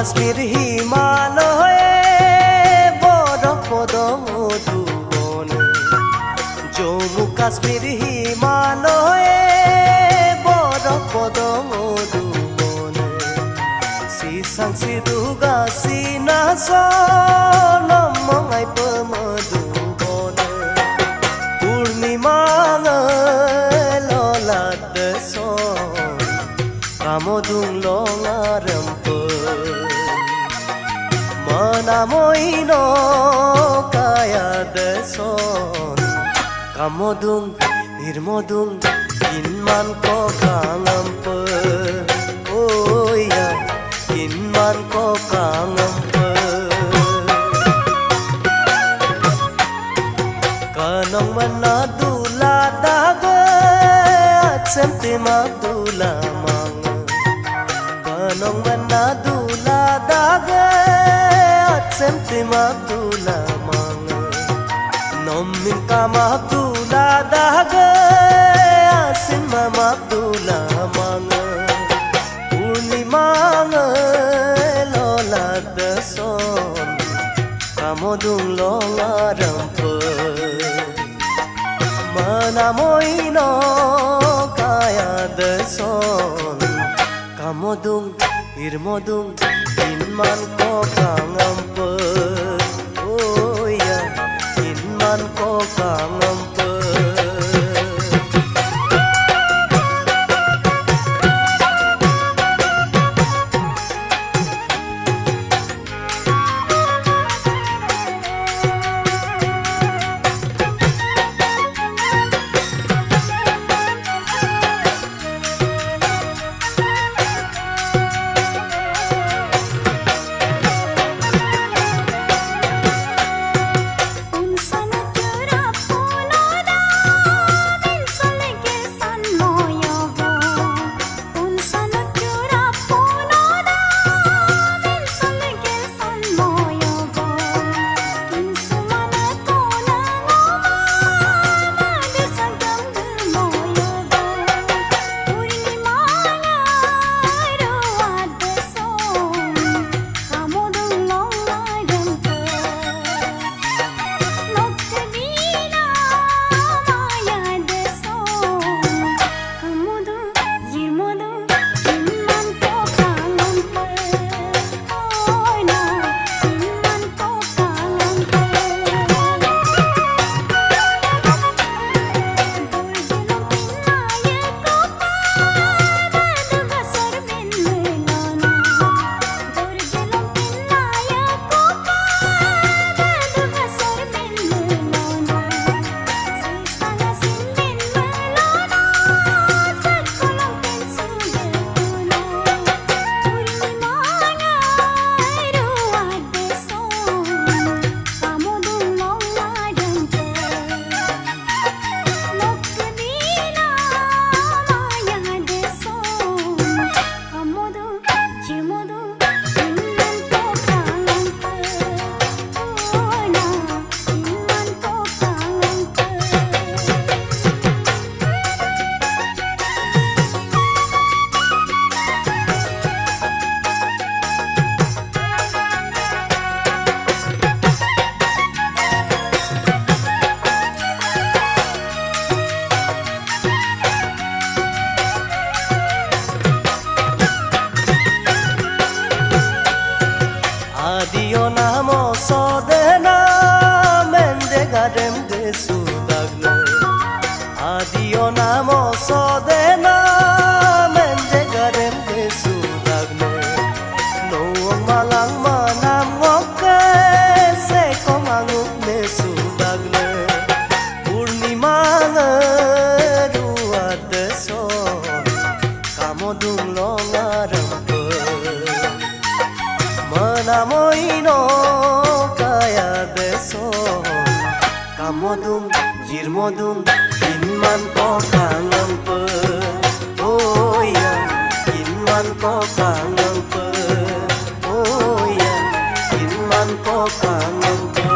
কাশ্মীর হিমালয়ে বরফ পদমধুবনে জম্মু কাশ্মীর হিমালয়ে বরফ পদমধুবনে সিসাংসি দুগা সিনাসনমঙ্গাই পমধুবনে পূর্ণিমা ললাট son kamodung longarempe manamoino kaya deson kamodung irmodung inman ko kangampe oh ya inman ko kangampe kanong manadula daga semti madula mang kanong manadula daga semti madula mang nommin ka madula daga asin madula mang purnimang lola deson kamodung longarampe manamoino kaya deson kamodung irmodung inman ko kangampe oh ya inman ko kangampe Adio namo sodena mendegarem de sudagne Adio namo sodena mendegarem de sudagne Noong malang manam ngokke se komanguk ne sudagne Purnima ngeruat deson kamodung longarampe manamoino kaya deson kamodung jirmodung inman ko kangampe oh ya inman ko kangampe oh ya inman ko kangampe